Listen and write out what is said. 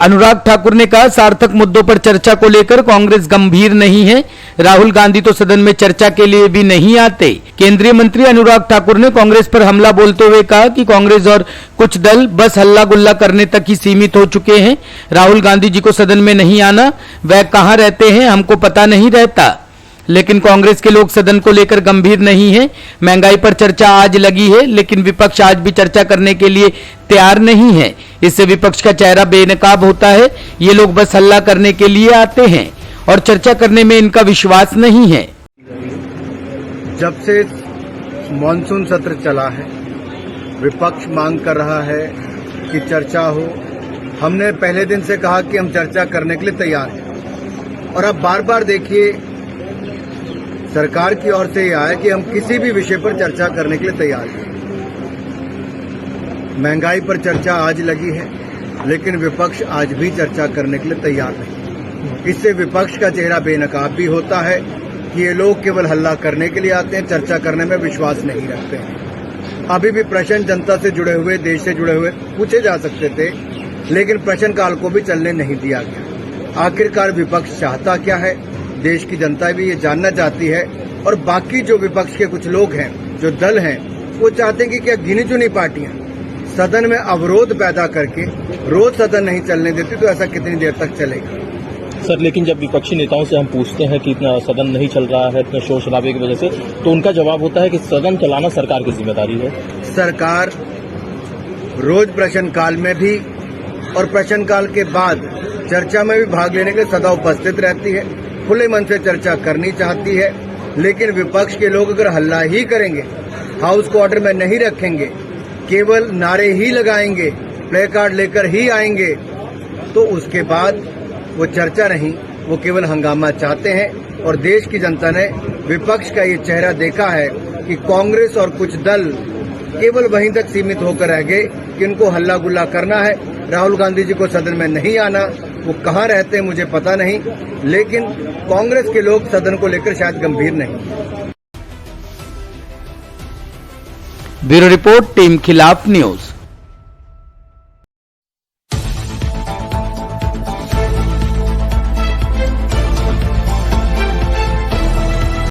अनुराग ठाकुर ने कहा, सार्थक मुद्दों पर चर्चा को लेकर कांग्रेस गंभीर नहीं है। राहुल गांधी तो सदन में चर्चा के लिए भी नहीं आते। केंद्रीय मंत्री अनुराग ठाकुर ने कांग्रेस पर हमला बोलते हुए कहा कि कांग्रेस और कुछ दल बस हल्ला गुल्ला करने तक ही सीमित हो चुके हैं। राहुल गांधी जी को सदन में नहीं आना, वह कहां रहते हैं हमको पता नहीं रहता। लेकिन कांग्रेस के लोग सदन को लेकर गंभीर नहीं है। महंगाई पर चर्चा आज लगी है, लेकिन विपक्ष आज भी चर्चा करने के लिए तैयार नहीं है। इससे विपक्ष का चेहरा बेनकाब होता है। ये लोग बस हल्ला करने के लिए आते हैं और चर्चा करने में इनका विश्वास नहीं है। जब से मॉनसून सत्र चला है, विपक्ष मांग कर रहा है कि चर्चा हो। हमने पहले दिन से कहा कि हम चर्चा करने के लिए तैयार हैं, और अब बार बार देखिए सरकार की ओर से यह आया कि हम किसी भी विषय पर चर्चा करने के लिए तैयार हैं। महंगाई पर चर्चा आज लगी है, लेकिन विपक्ष आज भी चर्चा करने के लिए तैयार नहीं। इससे विपक्ष का चेहरा बेनकाब भी होता है कि ये लोग केवल हल्ला करने के लिए आते हैं, चर्चा करने में विश्वास नहीं रखते हैं। अभी भी प्रश्न जनता से जुड़े हुए, देश से जुड़े हुए पूछे जा सकते थे, लेकिन प्रश्नकाल को भी चलने नहीं दिया गया। आखिरकार विपक्ष चाहता क्या है, देश की जनता भी ये जानना चाहती है। और बाकी जो विपक्ष के कुछ लोग हैं, जो दल हैं, वो चाहते हैं कि क्या गिनी चुनी पार्टियां सदन में अवरोध पैदा करके रोज सदन नहीं चलने देती, तो ऐसा कितनी देर तक चलेगा। सर, लेकिन जब विपक्षी नेताओं से हम पूछते हैं कि इतना सदन नहीं चल रहा है, इतने शोर शराबे की वजह से, तो उनका जवाब होता है कि सदन चलाना सरकार की जिम्मेदारी है। सरकार रोज प्रश्नकाल में भी और प्रश्नकाल के बाद चर्चा में भी भाग लेने के लिए सदा उपस्थित रहती है, खुले मन से चर्चा करनी चाहती है। लेकिन विपक्ष के लोग अगर हल्ला ही करेंगे, हाउस को ऑर्डर में नहीं रखेंगे, केवल नारे ही लगाएंगे, प्ले कार्ड लेकर ही आएंगे, तो उसके बाद वो चर्चा नहीं, वो केवल हंगामा चाहते हैं। और देश की जनता ने विपक्ष का ये चेहरा देखा है कि कांग्रेस और कुछ दल केवल वहीं तक सीमित होकर रह गए कि इनको हल्ला गुल्ला करना है। राहुल गांधी जी को सदन में नहीं आना, वो कहां रहते हैं मुझे पता नहीं, लेकिन कांग्रेस के लोग सदन को लेकर शायद गंभीर नहीं। ब्यूरो रिपोर्ट, टीम खिलाफ न्यूज।